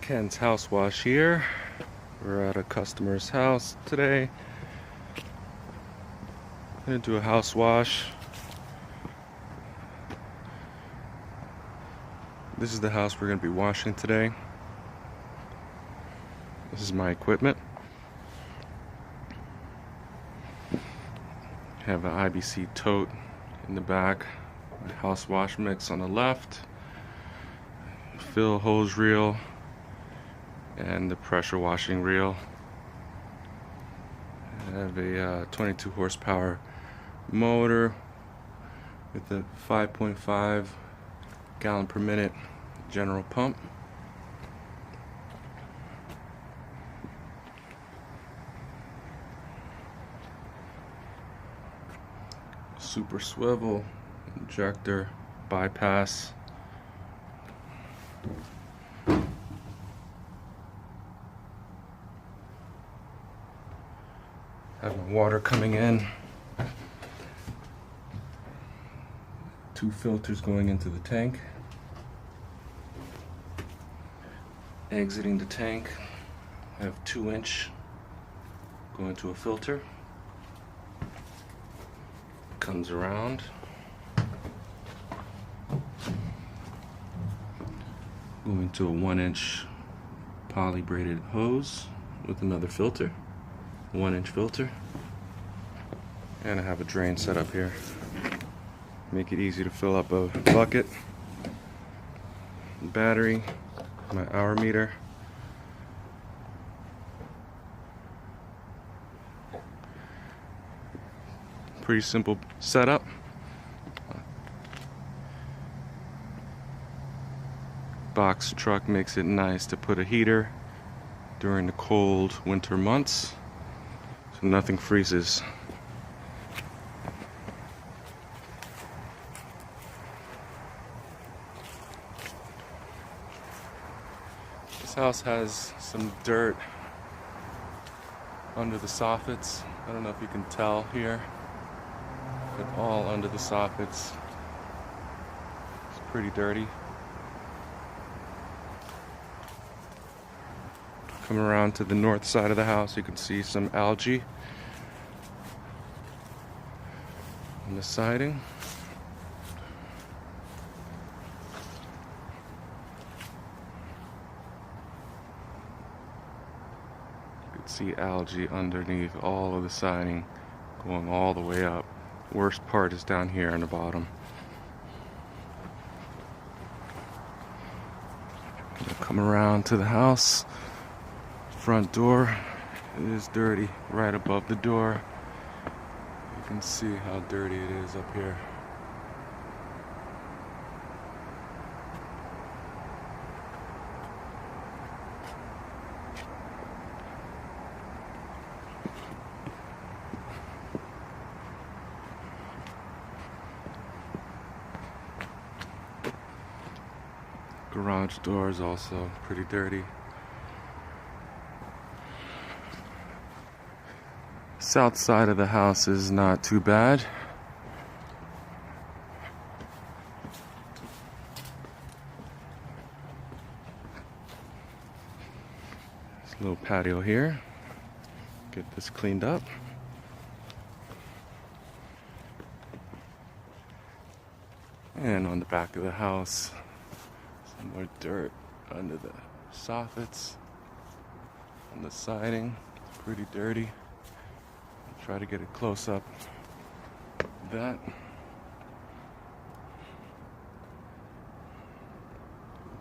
Ken's House Wash here. We're at a customer's house today. I'm gonna do a house wash. This is the house we're gonna be washing today. This is my equipment. Have an IBC tote in the back, a house wash mix on the left, fill hose reel, and the pressure washing reel. I have a 22 horsepower motor with a 5.5 gallon per minute general pump. Super swivel, injector, bypass. Have my water coming in. 2 filters going into the tank. Exiting the tank, I have 2-inch going to a filter. Comes around. Going to a 1-inch poly braided hose with another filter. 1-inch filter. And I have a drain set up here. Make it easy to fill up a bucket. Battery, my hour meter. Pretty simple setup. Box truck makes it nice to put a heater during the cold winter months, so nothing freezes. This house has some dirt under the soffits. I don't know if you can tell here, but all under the soffits. It's pretty dirty. Come around to the north side of the house, you can see some algae on the siding. You can see algae underneath all of the siding, going all the way up. Worst part is down here on the bottom. Come around to the house. Front door is dirty right above the door. You can see how dirty it is up here. Garage door is also pretty dirty. South side of the house is not too bad. There's a little patio here. Get this cleaned up. And on the back of the house, some more dirt under the soffits, on the siding. It's pretty dirty. Try to get a close up of that. You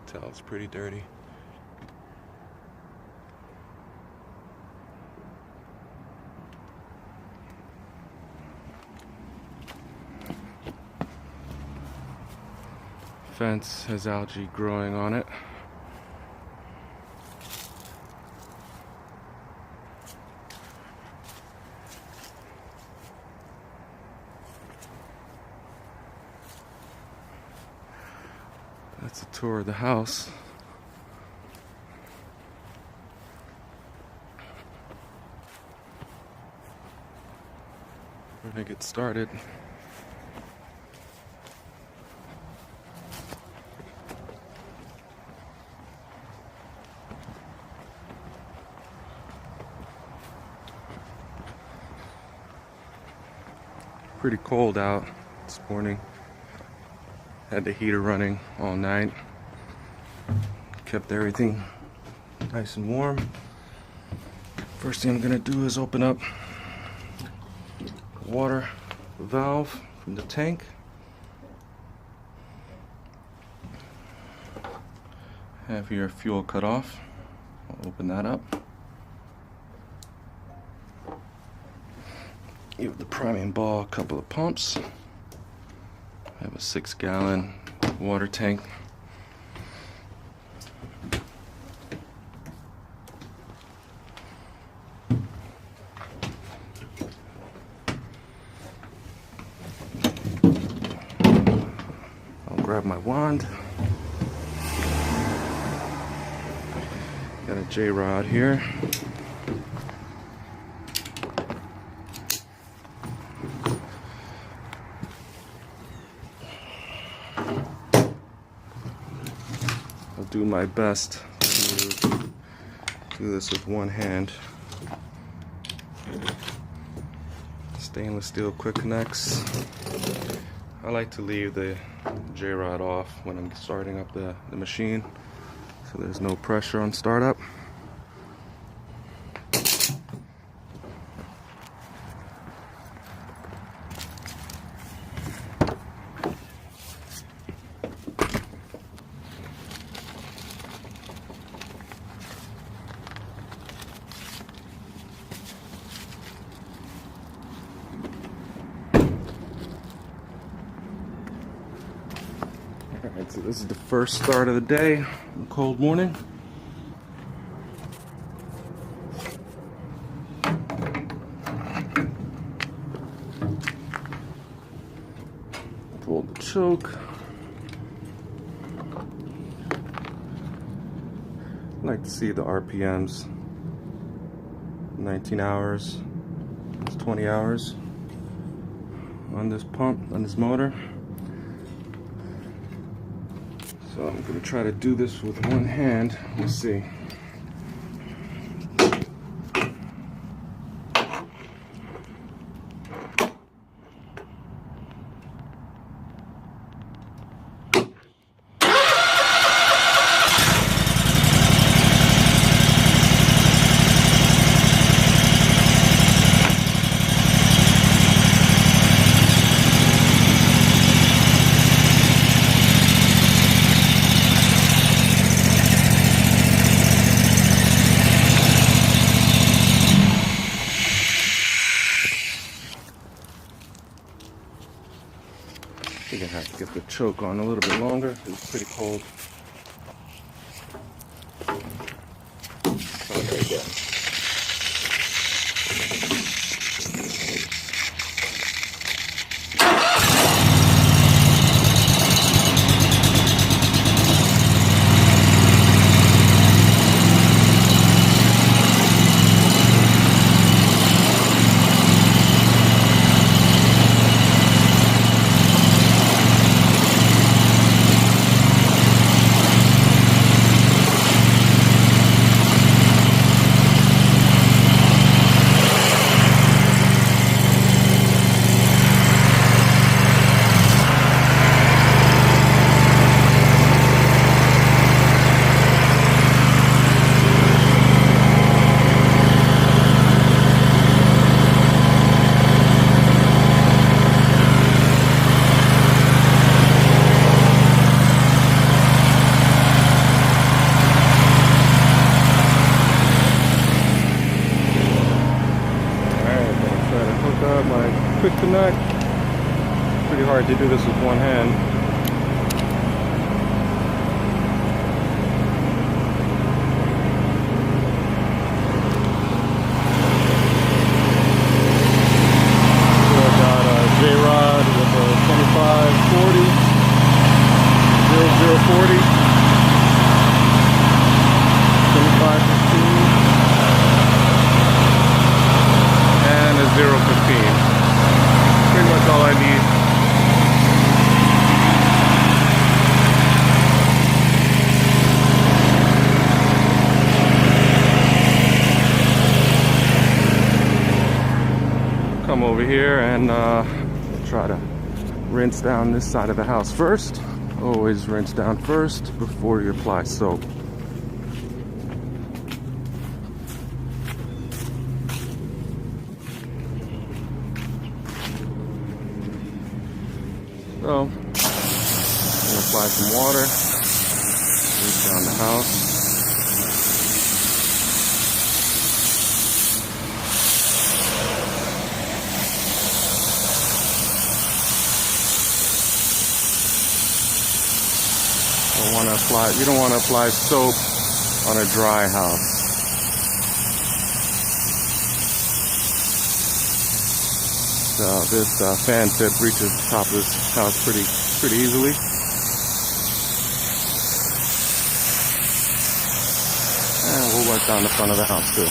can tell it's pretty dirty. Fence has algae growing on it. That's a tour of the house. We're gonna get started. pretty cold out this morning. Had the heater running all night. Kept everything nice and warm. First thing I'm gonna do is open up the water valve from the tank. Have your fuel cut off. I'll open that up. Give the priming ball a couple of pumps. I have a 6-gallon water tank. I'll grab my wand. Got a J-rod here. I'll do my best to do this with one hand. Stainless steel quick connects. I like to leave the J-rod off when I'm starting up the machine, so there's no pressure on startup. Alright, so this is the first start of the day, a cold morning. Pull the choke. I like to see the RPMs. 19 hours, it's 20 hours on this pump, on this motor. So I'm going to try to do this with one hand. We'll see. I think I have to get the choke on a little bit longer. It's pretty cold. Try that again. My quick connect. Pretty hard to do this with one hand. So I got a J-rod with a 2540, 0040, 2515. And a 015. Pretty much all I need. Come over here and try to rinse down this side of the house first. Always rinse down first before you apply soap. So, I'm gonna apply some water, rinse down the house. You don't want to apply soap on a dry house. So this fan tip reaches the top of this house pretty easily. And we'll work down the front of the house too.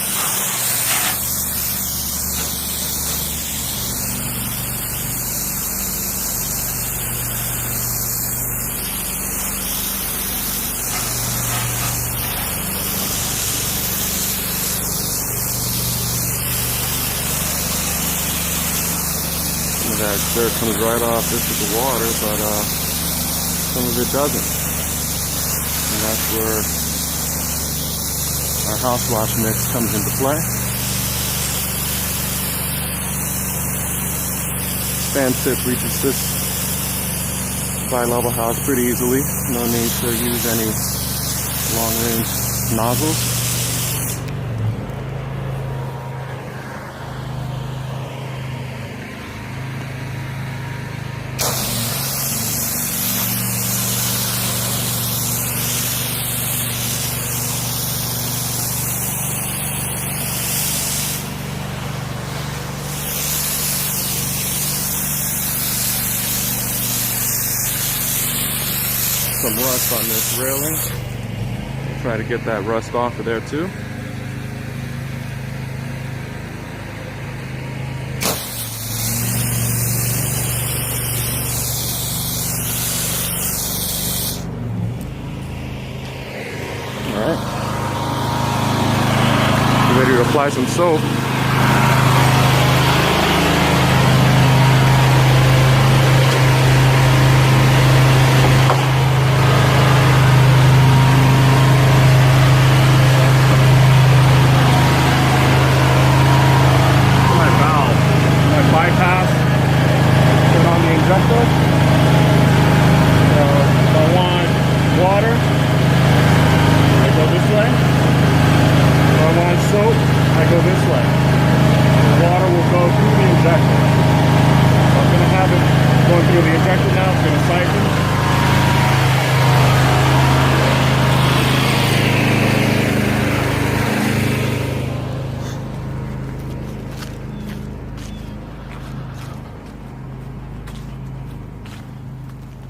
That dirt comes right off this is the water, but some of it doesn't. And that's where our house wash mix comes into play. Fan tip reaches this bi-level house pretty easily. No need to use any long-range nozzles. Some rust on this railing. I'll try to get that rust off of there too. Alright. Ready to apply some soap.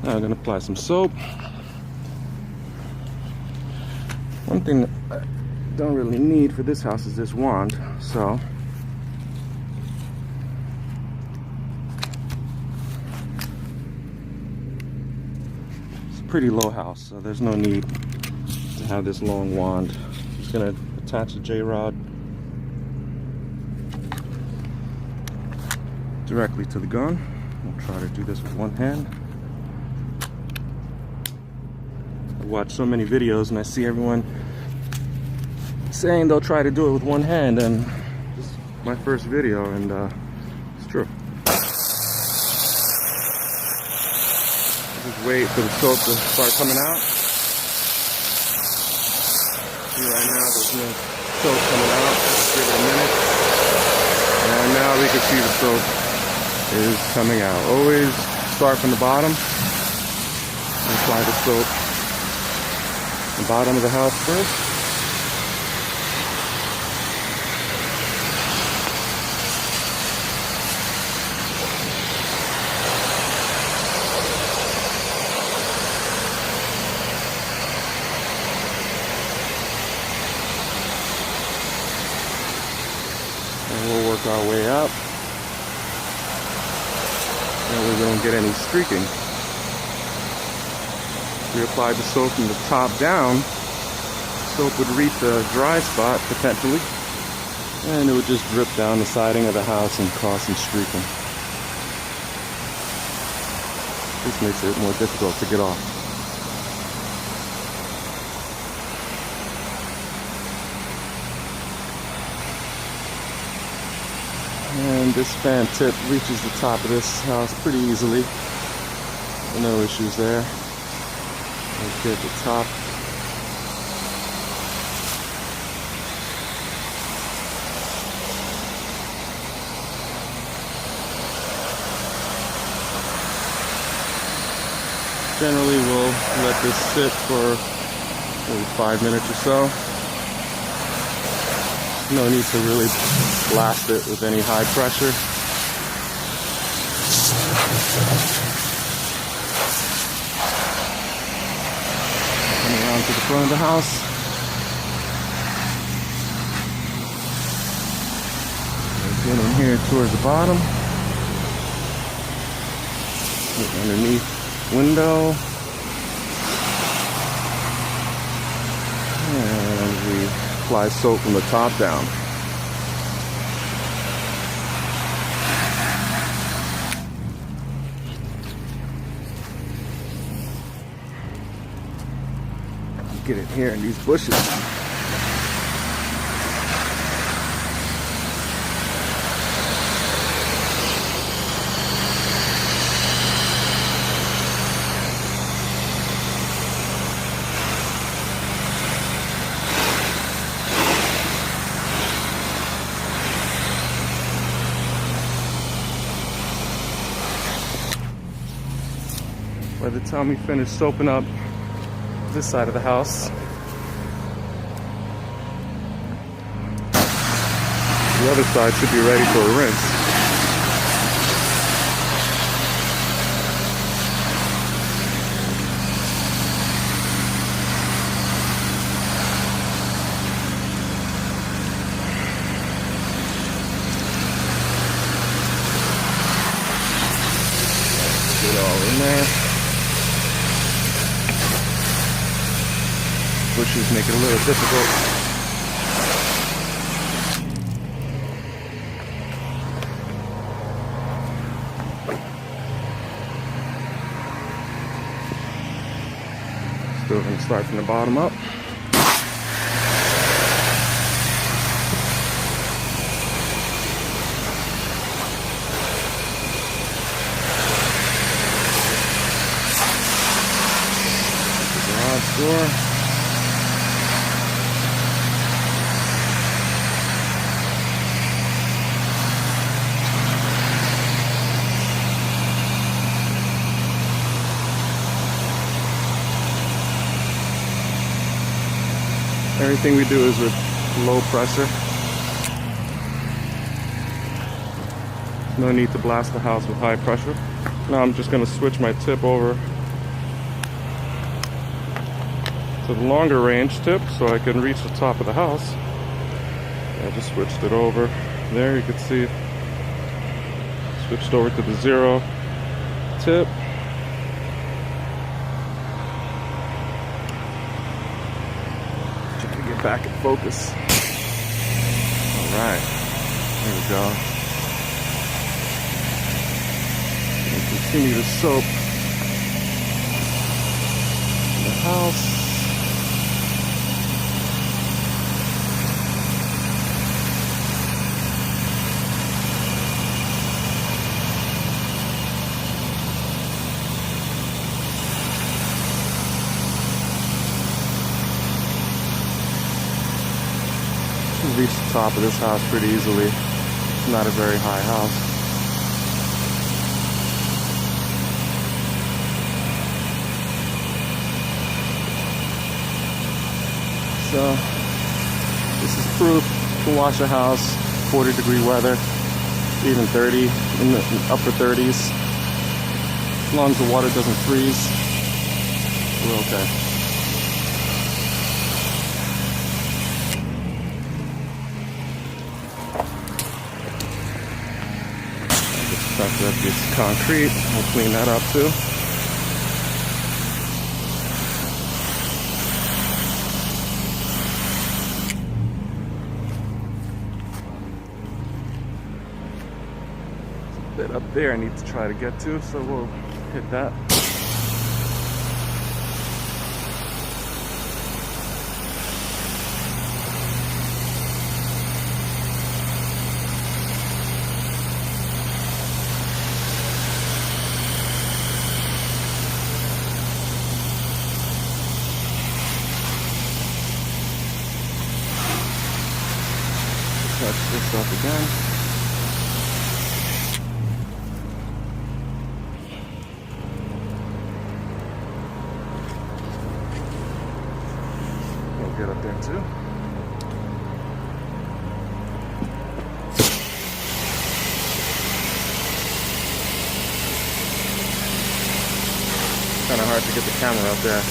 Now I'm going to apply some soap. One thing that I don't really need for this house is this wand, so it's a pretty low house, so there's no need to have this long wand. I'm just going to attach the J-rod directly to the gun. I'll try to do this with one hand. I watch so many videos and I see everyone saying they'll try to do it with one hand, and this is my first video, and it's true. Just wait for the soap to start coming out. See, right now there's no soap coming out. Just give it a minute, and now we can see the soap is coming out. Always start from the bottom and apply the soap the bottom of the house first. And we'll work our way up. And we don't get any streaking. We applied the soap from the top down. Soap would reach a dry spot potentially, and it would just drip down the siding of the house and cause some streaking. This makes it more difficult to get off. And this fan tip reaches the top of this house pretty easily. No issues there. Right here at the top. Generally, we'll let this sit for maybe 5 minutes or so. No need to really blast it with any high pressure. Coming around to the front of the house. Get in here towards the bottom. Get underneath window. And we apply soap from the top down. Get it here in these bushes. By the time we finish soaping up this side of the house, the other side should be ready for a rinse. Get it all in there. Bushes make it a little difficult. Still going to start from the bottom up. The garage door. Everything we do is with low pressure. No need to blast the house with high pressure. Now I'm just going to switch my tip over to the longer range tip so I can reach the top of the house. I just switched it over. There you can see, switched over to the 0 tip. Back in focus. Alright, there we go. And continue to soap the house. Reach the top of this house pretty easily. It's not a very high house. So this is proof to wash a house, 40-degree weather, even 30, in the upper 30s. As long as the water doesn't freeze, we're okay. After that gets concrete, we'll clean that up too. There's a bit up there I need to try to get to, so we'll hit that. touch this up again. We'll get up there too. Kind of hard to get the camera up there.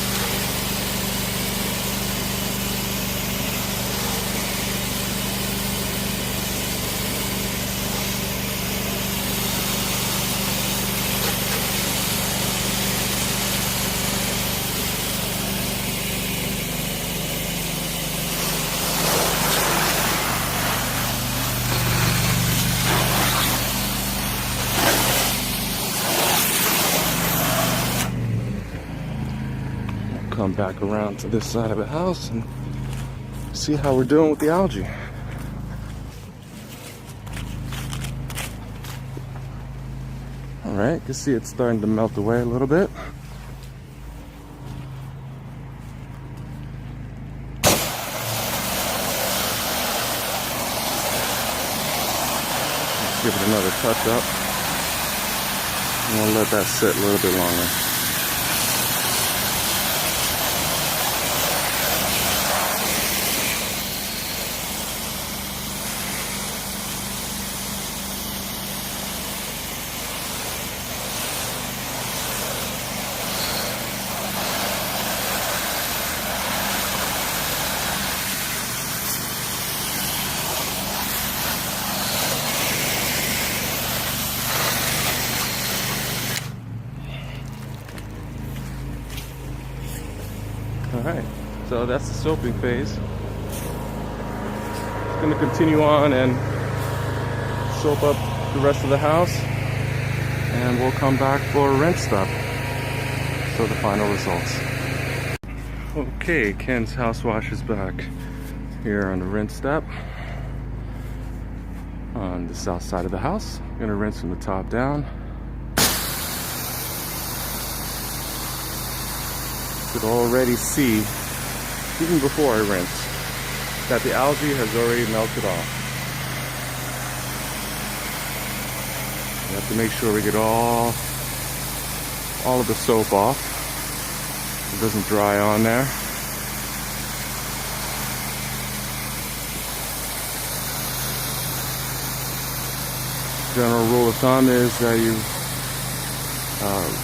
Come back around to this side of the house and see how we're doing with the algae. All right, you can see it's starting to melt away a little bit. Let's give it another touch up. And we'll let that sit a little bit longer. Alright, so that's the soaping phase. It's going to continue on and soap up the rest of the house, and we'll come back for a rinse step. So the final results. Okay, Ken's house wash is back here on the rinse step on the south side of the house. I'm going to rinse from the top down. Could already see, even before I rinse, that the algae has already melted off. We have to make sure we get all of the soap off. It doesn't dry on there. General rule of thumb is that you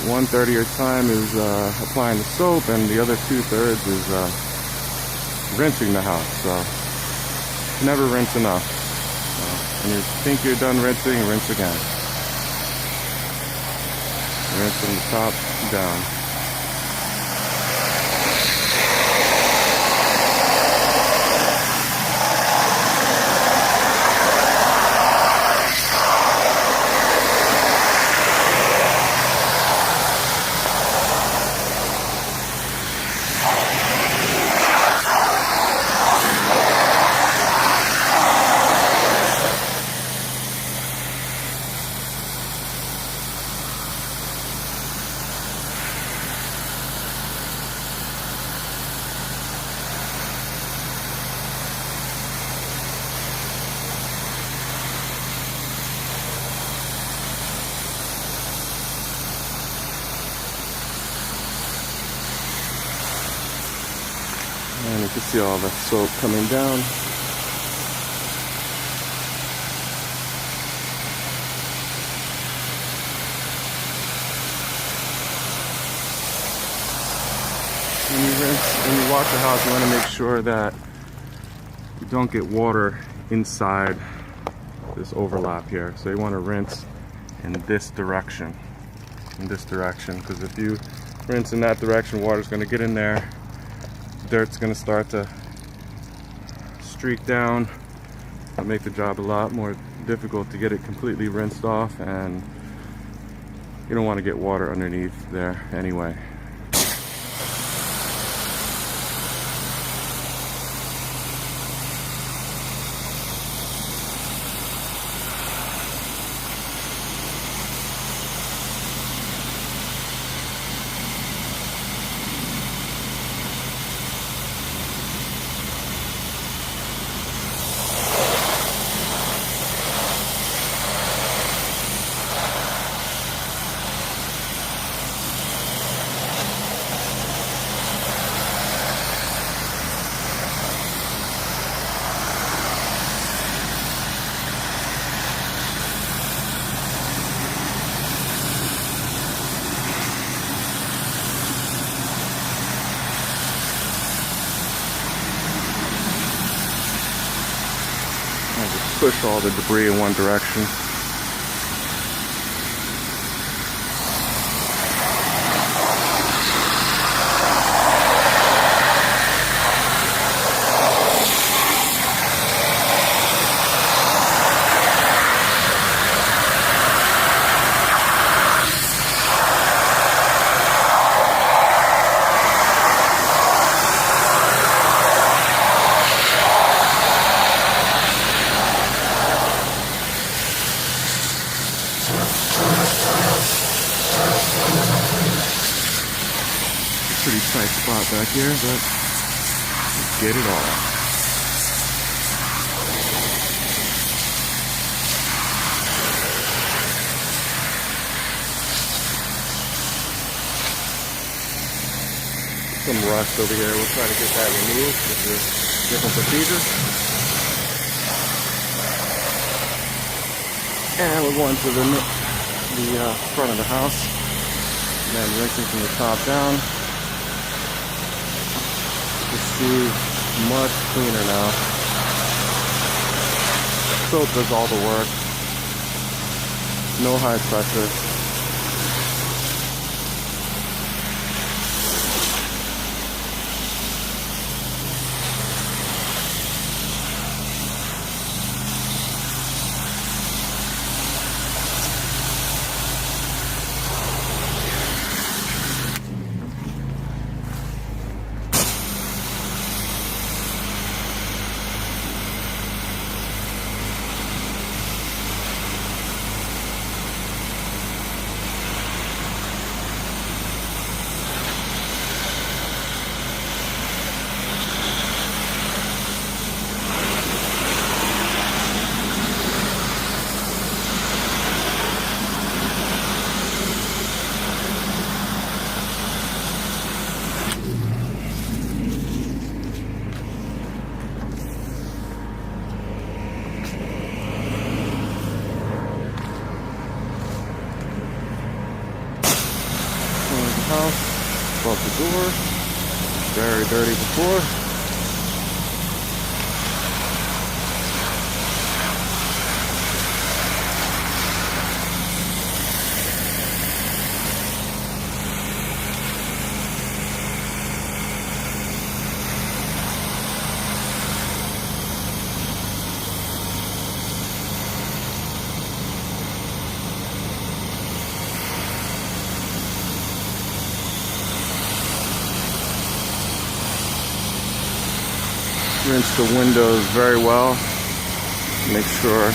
1/3 of your time is applying the soap, and the other 2/3 is rinsing the house. So never rinse enough. When you think you're done rinsing, rinse again. Rinse from the top down. And you can see all the soap coming down. When you wash the house, you want to make sure that you don't get water inside this overlap here. So you want to rinse in this direction. Because if you rinse in that direction, water's going to get in there. Dirt's going to start to streak down and make the job a lot more difficult to get it completely rinsed off, and you don't want to get water underneath there anyway. And just push all the debris in one direction. Pretty tight spot back here, but let's get it all. Some rust over here. We'll try to get that removed with the different procedure. And we're going to the front of the house, and then rinsing from the top down. You see, much cleaner now. Soap does all the work. No high pressure. House, above the door, very dirty before. Rinse the windows very well. Make sure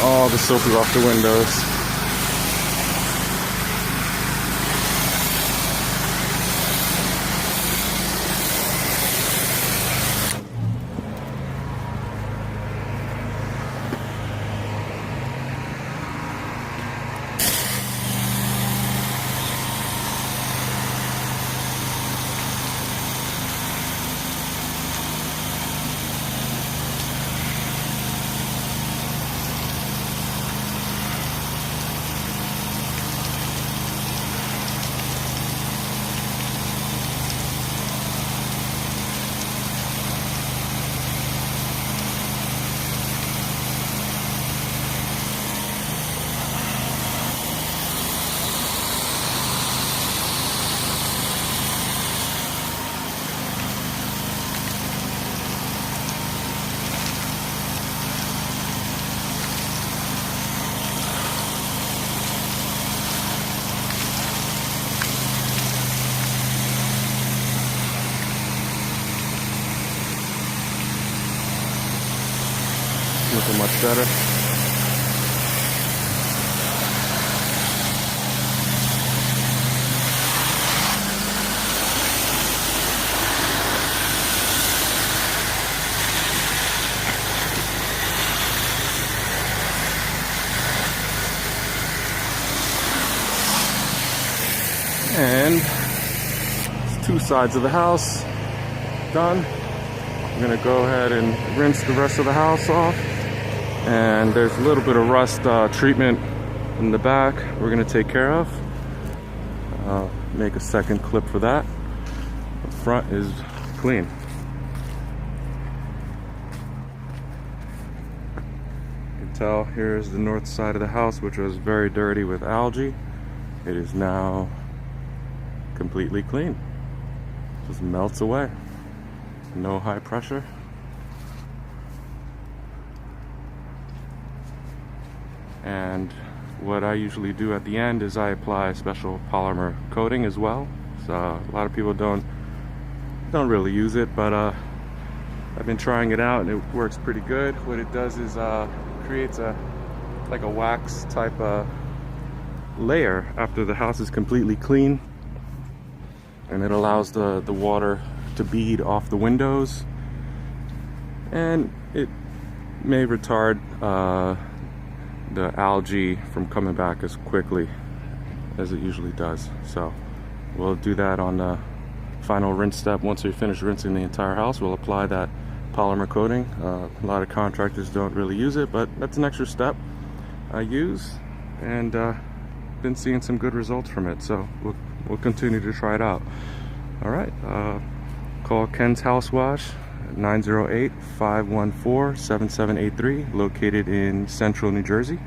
all the soap is off the windows. Looking much better. And it's two sides of the house done. I'm gonna go ahead and rinse the rest of the house off. And there's a little bit of rust treatment in the back we're gonna take care of. Make a second clip for that. The front is clean. tell, here's the north side of the house, which was very dirty with algae. It is now completely clean. Just melts away. No high pressure. And what I usually do at the end is I apply special polymer coating as well. So a lot of people don't really use it, but I've been trying it out and it works pretty good. What it does is creates like a wax type layer after the house is completely clean, and it allows the water to bead off the windows, and it may retard the algae from coming back as quickly as it usually does. So we'll do that on the final rinse step. Once we finish rinsing the entire house, we'll apply that polymer coating. A lot of contractors don't really use it, but that's an extra step I use, and been seeing some good results from it, so we'll continue to try it out. All right, call Ken's House Wash at 908-514-7783, located in Central New Jersey.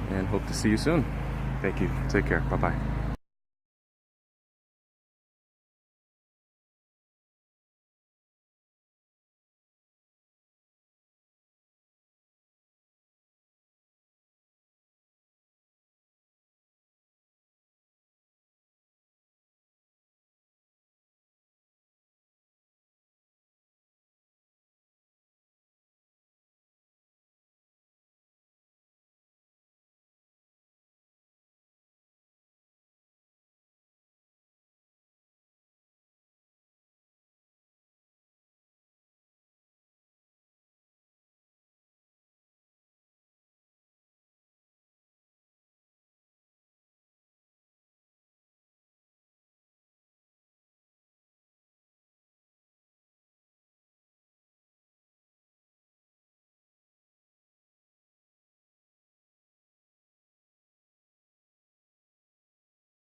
And hope to see you soon. Thank you. Take care. Bye-bye.